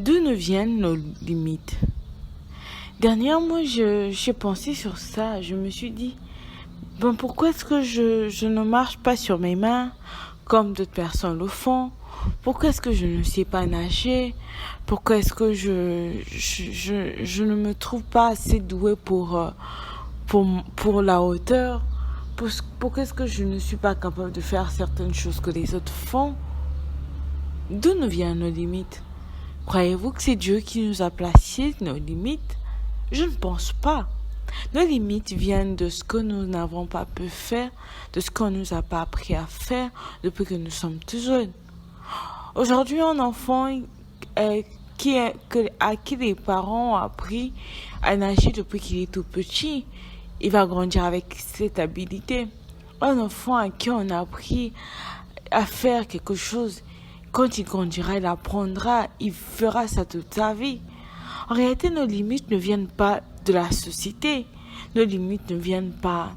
D'où nous viennent nos limites? Dernièrement, j'ai pensé sur ça. Je me suis dit, bon, pourquoi est-ce que je ne marche pas sur mes mains comme d'autres personnes le font? Pourquoi est-ce que je ne sais pas nager? Pourquoi est-ce que je ne me trouve pas assez douée pour la hauteur? Pourquoi est-ce que je ne suis pas capable de faire certaines choses que les autres font? D'où nous viennent nos limites? Croyez-vous que c'est Dieu qui nous a placé nos limites? Je ne pense pas. Nos limites viennent de ce que nous n'avons pas pu faire, de ce qu'on nous a pas appris à faire depuis que nous sommes tout jeunes. Aujourd'hui, un enfant à qui les parents ont appris à nager depuis qu'il est tout petit, il va grandir avec cette habilité. Un enfant à qui on a appris à faire quelque chose, quand il grandira, il apprendra, il fera ça toute sa vie. En réalité, nos limites ne viennent pas de la société. Nos limites ne viennent pas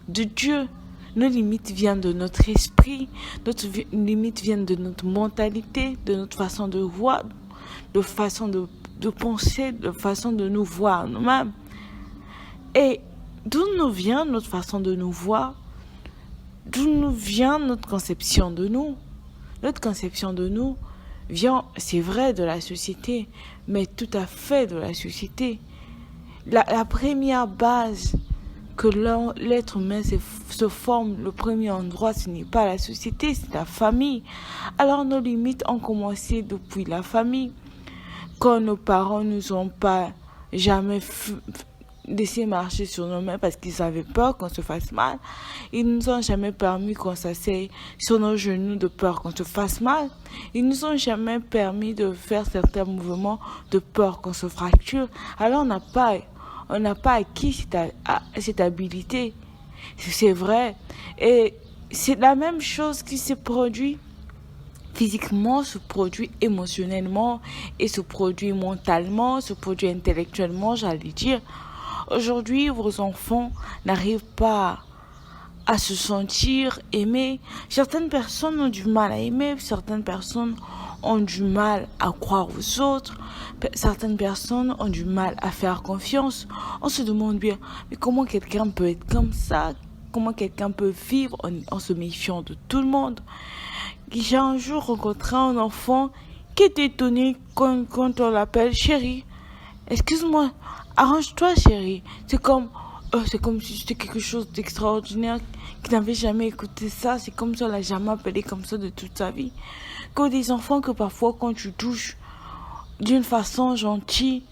de Dieu. Nos limites viennent de notre esprit. Notre limites viennent de notre mentalité, de notre façon de voir, de façon de penser, de façon de nous voir nous-mêmes. Et d'où nous vient notre façon de nous voir? D'où nous vient notre conception de nous? Notre conception de nous vient, c'est vrai, de la société, mais tout à fait de la société. La première base que l'être humain se forme, le premier endroit, ce n'est pas la société, c'est la famille. Alors nos limites ont commencé depuis la famille. Quand nos parents nous ont pas jamais laissé marcher sur nos mains parce qu'ils avaient peur qu'on se fasse mal. Ils nous ont jamais permis qu'on s'asseye sur nos genoux de peur qu'on se fasse mal. Ils nous ont jamais permis de faire certains mouvements de peur qu'on se fracture. Alors on n'a pas acquis cette habilité. C'est vrai. Et c'est la même chose qui se produit physiquement, se produit émotionnellement et se produit mentalement, se produit intellectuellement, j'allais dire. Aujourd'hui, vos enfants n'arrivent pas à se sentir aimés. Certaines personnes ont du mal à aimer, certaines personnes ont du mal à croire aux autres, certaines personnes ont du mal à faire confiance. On se demande bien, mais comment quelqu'un peut être comme ça? Comment quelqu'un peut vivre en se méfiant de tout le monde? J'ai un jour rencontré un enfant qui était étonné quand on l'appelle chérie. Excuse-moi, arrange-toi chérie. C'est comme si c'était quelque chose d'extraordinaire, qu'il n'avait jamais écouté ça. C'est comme si on l'a jamais appelé comme ça de toute sa vie. Que des enfants que parfois quand tu touches d'une façon gentille,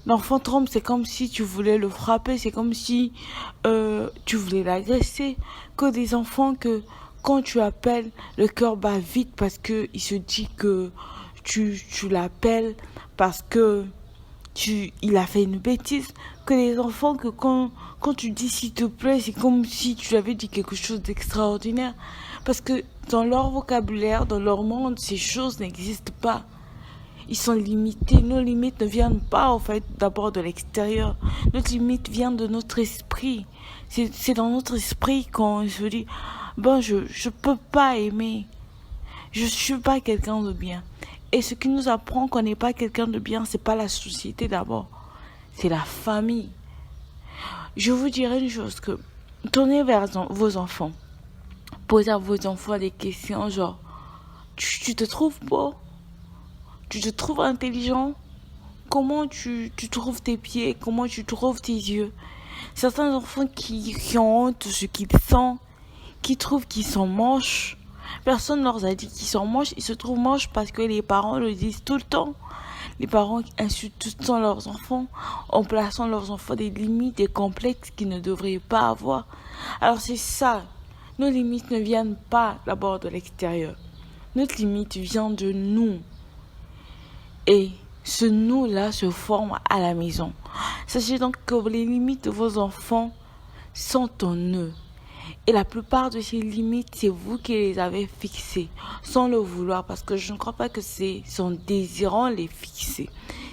l'enfant tremble, c'est comme si tu voulais le frapper, c'est comme si tu voulais l'agresser. Que des enfants que quand tu appelles, le cœur bat vite parce que il se dit que tu l'appelles parce que il a fait une bêtise. Que les enfants que quand tu dis s'il te plaît, c'est comme si tu avais dit quelque chose d'extraordinaire. Parce que dans leur vocabulaire, dans leur monde, ces choses n'existent pas. Ils sont limités. Nos limites ne viennent pas, en fait, d'abord de l'extérieur. Notre limite vient de notre esprit. C'est dans notre esprit qu'on se dit, bon, je peux pas aimer. Je suis pas quelqu'un de bien. Et ce qui nous apprend qu'on n'est pas quelqu'un de bien, c'est pas la société d'abord. C'est la famille. Je vous dirais une chose que, tournez vers vos enfants. Posez à vos enfants des questions genre, tu te trouves beau? Tu te trouves intelligent? Comment tu trouves tes pieds? Comment tu trouves tes yeux? Certains enfants qui ont honte de ce qu'ils sont, qui trouvent qu'ils sont moches. Personne ne leur a dit qu'ils sont moches. Ils se trouvent moches parce que les parents le disent tout le temps. Les parents insultent tout le temps leurs enfants en plaçant leurs enfants des limites, des complexes qu'ils ne devraient pas avoir. Alors c'est ça. Nos limites ne viennent pas d'abord de l'extérieur. Notre limite vient de nous. Et ce nous-là se forme à la maison. Sachez donc que les limites de vos enfants sont en eux. Et la plupart de ces limites, c'est vous qui les avez fixées, sans le vouloir, parce que je ne crois pas que c'est en désirant les fixer.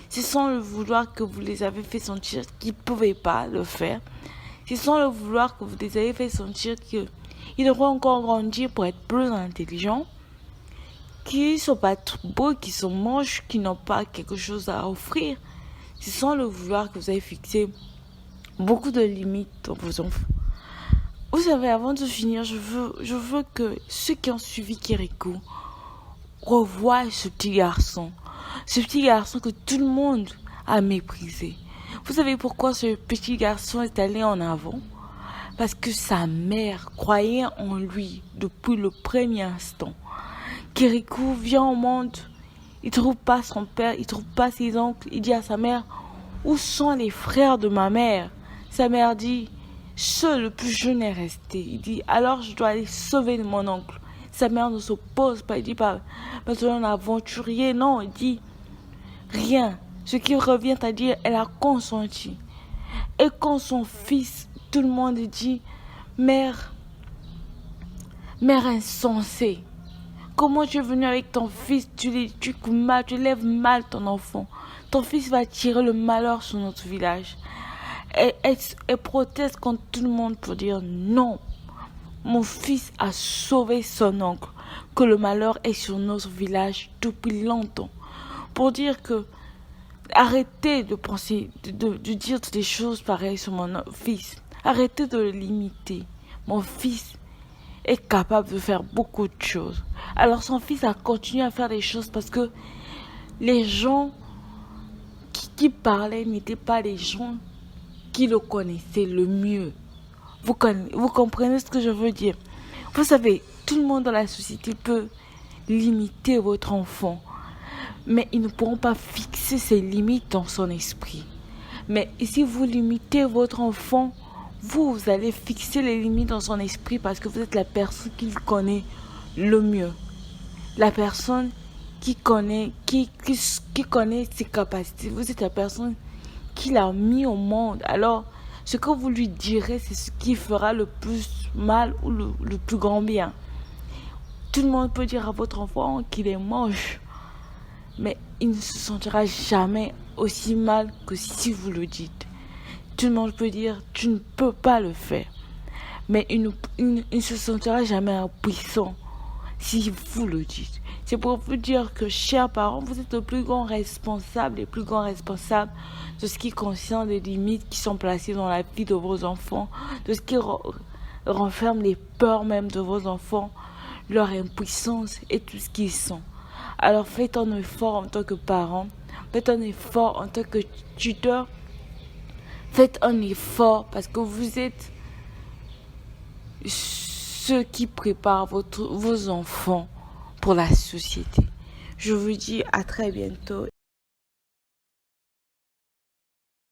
C'est sans le vouloir que vous les avez fait sentir qu'ils ne pouvaient pas le faire. C'est sans le vouloir que vous les avez fait sentir qu'ils devraient encore grandir pour être plus intelligents. qui sont pas trop beaux, qui sont moches, qui n'ont pas quelque chose à offrir. C'est sans le vouloir que vous avez fixé beaucoup de limites dans vos enfants. Vous savez, avant de finir, je veux que ceux qui ont suivi Kirikou revoient ce petit garçon. Ce petit garçon que tout le monde a méprisé. Vous savez pourquoi ce petit garçon est allé en avant? Parce que sa mère croyait en lui depuis le premier instant. Kirikou vient au monde, il trouve pas son père, il trouve pas ses oncles, il dit à sa mère, où sont les frères de ma mère? Sa mère dit, seul le plus jeune est resté. Il dit, alors je dois aller sauver mon oncle. Sa mère ne s'oppose pas, il dit pas, maintenant un aventurier, non, il dit, rien. Ce qui revient à dire, elle a consenti. Et quand son fils, tout le monde dit, mère insensée, comment tu es venu avec ton fils, tu lèves mal ton enfant. Ton fils va tirer le malheur sur notre village. Elle proteste contre tout le monde pour dire non. Mon fils a sauvé son oncle, que le malheur est sur notre village depuis longtemps. Pour dire que arrêtez de penser, de dire des choses pareilles sur mon fils. Arrêtez de le limiter. Mon fils est capable de faire beaucoup de choses. Alors son fils a continué à faire des choses parce que les gens qui parlaient n'étaient pas les gens qui le connaissaient le mieux. Vous comprenez ce que je veux dire? Vous savez, tout le monde dans la société peut limiter votre enfant, mais ils ne pourront pas fixer ses limites dans son esprit. Mais si vous limitez votre enfant, vous allez fixer les limites dans son esprit parce que vous êtes la personne qui le connaît le mieux. La personne qui connaît ses capacités. Vous êtes la personne qui l'a mis au monde. Alors, ce que vous lui direz, c'est ce qui fera le plus mal ou le plus grand bien. Tout le monde peut dire à votre enfant qu'il est moche, mais il ne se sentira jamais aussi mal que si vous le dites. Tout le monde peut dire tu ne peux pas le faire, mais il ne se sentira jamais impuissant si vous le dites. C'est pour vous dire que, chers parents, vous êtes les plus grands responsables de ce qui concerne les limites qui sont placées dans la vie de vos enfants, de ce qui renferme les peurs même de vos enfants, leur impuissance et tout ce qu'ils sont. Alors faites un effort en tant que parent, faites un effort en tant que tuteur, faites un effort parce que vous êtes ceux qui préparent vos enfants pour la société. Je vous dis à très bientôt